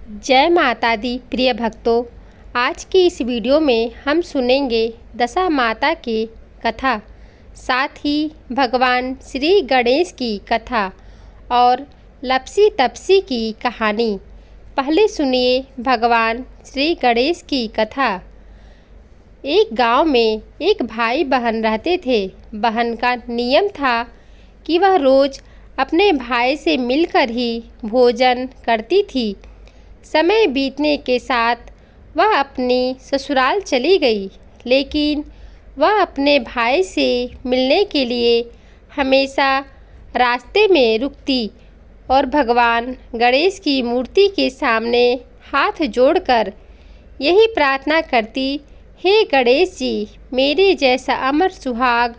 जय माता दी प्रिय भक्तों। आज की इस वीडियो में हम सुनेंगे दशा माता की कथा, साथ ही भगवान श्री गणेश की कथा और लपसी तपसी की कहानी। पहले सुनिए भगवान श्री गणेश की कथा। एक गांव में एक भाई बहन रहते थे। बहन का नियम था कि वह रोज़ अपने भाई से मिलकर ही भोजन करती थी। समय बीतने के साथ वह अपनी ससुराल चली गई, लेकिन वह अपने भाई से मिलने के लिए हमेशा रास्ते में रुकती और भगवान गणेश की मूर्ति के सामने हाथ जोड़कर यही प्रार्थना करती, हे गणेश जी, मेरे जैसा अमर सुहाग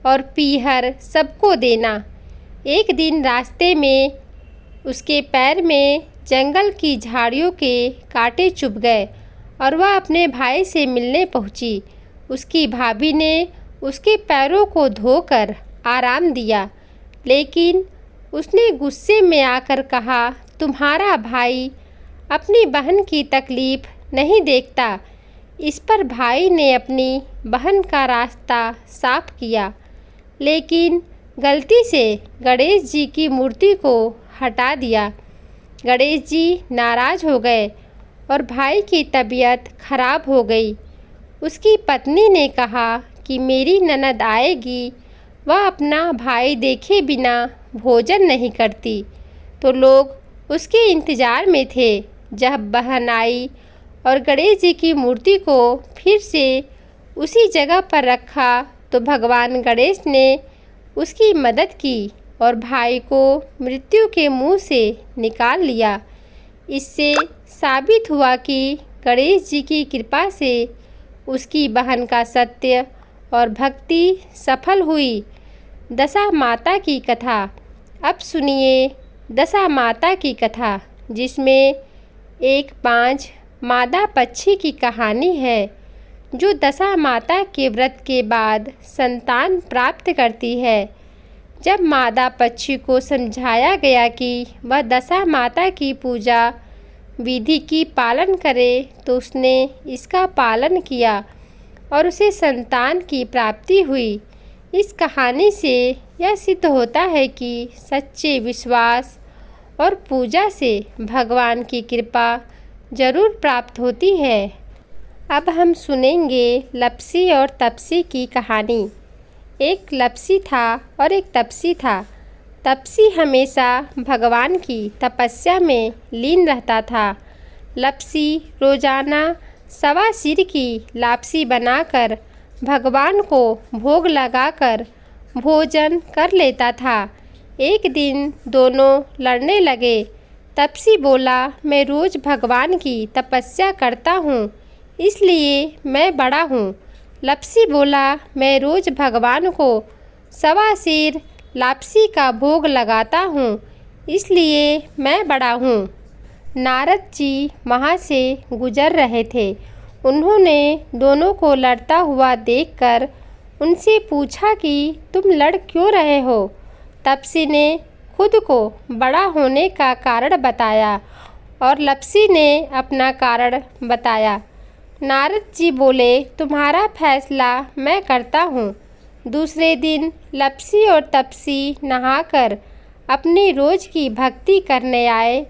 और पीहर सबको देना। एक दिन रास्ते में उसके पैर में जंगल की झाड़ियों के कांटे चुभ गए और वह अपने भाई से मिलने पहुंची। उसकी भाभी ने उसके पैरों को धोकर आराम दिया, लेकिन उसने गुस्से में आकर कहा, तुम्हारा भाई अपनी बहन की तकलीफ़ नहीं देखता। इस पर भाई ने अपनी बहन का रास्ता साफ किया, लेकिन गलती से गणेश जी की मूर्ति को हटा दिया। गणेश जी नाराज़ हो गए और भाई की तबीयत खराब हो गई। उसकी पत्नी ने कहा कि मेरी ननद आएगी, वह अपना भाई देखे बिना भोजन नहीं करती। तो लोग उसके इंतज़ार में थे। जब बहन आई और गणेश जी की मूर्ति को फिर से उसी जगह पर रखा तो भगवान गणेश ने उसकी मदद की और भाई को मृत्यु के मुंह से निकाल लिया। इससे साबित हुआ कि गणेश जी की कृपा से उसकी बहन का सत्य और भक्ति सफल हुई। दशा माता की कथा। अब सुनिए दशा माता की कथा, जिसमें एक बांझ मादा पक्षी की कहानी है, जो दशा माता के व्रत के बाद संतान प्राप्त करती है। जब मादा पक्षी को समझाया गया कि वह दशा माता की पूजा विधि की पालन करे, तो उसने इसका पालन किया और उसे संतान की प्राप्ति हुई। इस कहानी से यह सिद्ध होता है कि सच्चे विश्वास और पूजा से भगवान की कृपा जरूर प्राप्त होती है। अब हम सुनेंगे लपसी और तपसी की कहानी। एक लपसी था और एक तपसी था। तपसी हमेशा भगवान की तपस्या में लीन रहता था। लपसी रोजाना सवा सिर की लापसी बनाकर भगवान को भोग लगाकर भोजन कर लेता था। एक दिन दोनों लड़ने लगे। तपसी बोला, मैं रोज़ भगवान की तपस्या करता हूँ, इसलिए मैं बड़ा हूँ। लपसी बोला, मैं रोज़ भगवान को सवा सिर लापसी का भोग लगाता हूँ, इसलिए मैं बड़ा हूँ। नारद जी वहाँ से गुजर रहे थे। उन्होंने दोनों को लड़ता हुआ देखकर उनसे पूछा कि तुम लड़ क्यों रहे हो। तपसी ने खुद को बड़ा होने का कारण बताया और लपसी ने अपना कारण बताया। नारद जी बोले, तुम्हारा फैसला मैं करता हूँ। दूसरे दिन लपसी और तपसी नहाकर अपनी रोज़ की भक्ति करने आए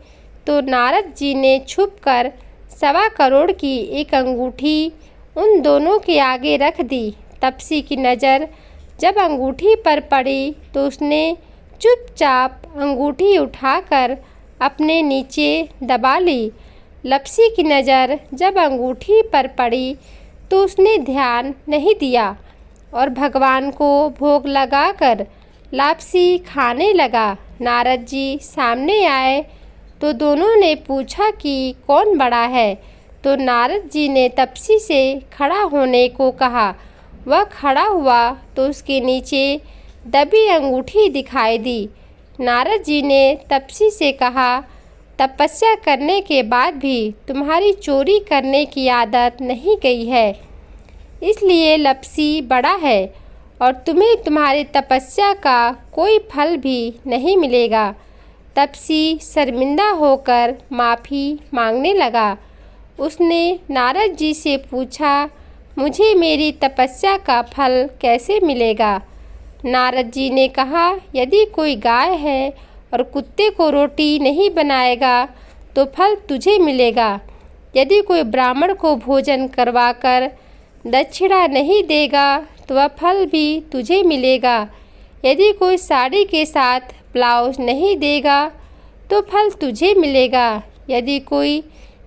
तो नारद जी ने छुपकर 1.25 करोड़ की एक अंगूठी उन दोनों के आगे रख दी। तपसी की नज़र जब अंगूठी पर पड़ी तो उसने चुपचाप अंगूठी उठाकर अपने नीचे दबा ली। लपसी की नज़र जब अंगूठी पर पड़ी तो उसने ध्यान नहीं दिया और भगवान को भोग लगाकर लापसी खाने लगा। नारद जी सामने आए तो दोनों ने पूछा कि कौन बड़ा है, तो नारद जी ने तपसी से खड़ा होने को कहा। वह खड़ा हुआ तो उसके नीचे दबी अंगूठी दिखाई दी। नारद जी ने तपसी से कहा, तपस्या करने के बाद भी तुम्हारी चोरी करने की आदत नहीं गई है, इसलिए लपसी बड़ा है और तुम्हें तुम्हारी तपस्या का कोई फल भी नहीं मिलेगा। तपसी शर्मिंदा होकर माफ़ी मांगने लगा। उसने नारद जी से पूछा, मुझे मेरी तपस्या का फल कैसे मिलेगा? नारद जी ने कहा, यदि कोई गाय है और कुत्ते को रोटी नहीं बनाएगा तो फल तुझे मिलेगा। यदि कोई ब्राह्मण को भोजन करवाकर दक्षिणा नहीं देगा तो वह फल भी तुझे मिलेगा। यदि कोई साड़ी के साथ ब्लाउज नहीं देगा तो फल तुझे मिलेगा। यदि कोई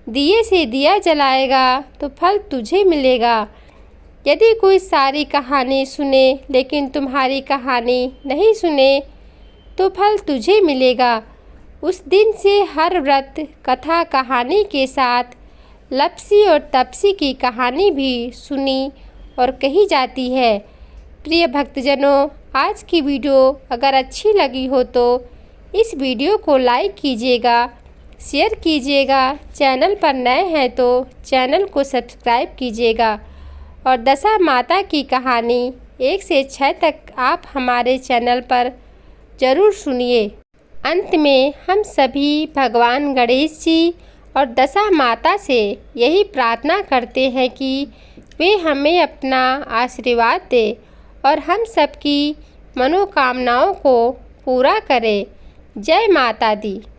दिए से दिया जलाएगा तो फल तुझे मिलेगा। यदि कोई सारी कहानी सुने लेकिन तुम्हारी कहानी नहीं सुने तो फल तुझे मिलेगा। उस दिन से हर व्रत कथा कहानी के साथ लपसी और तपसी की कहानी भी सुनी और कही जाती है। प्रिय भक्तजनों, आज की वीडियो अगर अच्छी लगी हो तो इस वीडियो को लाइक कीजिएगा, शेयर कीजिएगा। चैनल पर नए हैं तो चैनल को सब्सक्राइब कीजिएगा और दशा माता की कहानी 1 से 6 तक आप हमारे चैनल पर ज़रूर सुनिए। अंत में हम सभी भगवान गणेश जी और दशा माता से यही प्रार्थना करते हैं कि वे हमें अपना आशीर्वाद दें और हम सबकी मनोकामनाओं को पूरा करें। जय माता दी।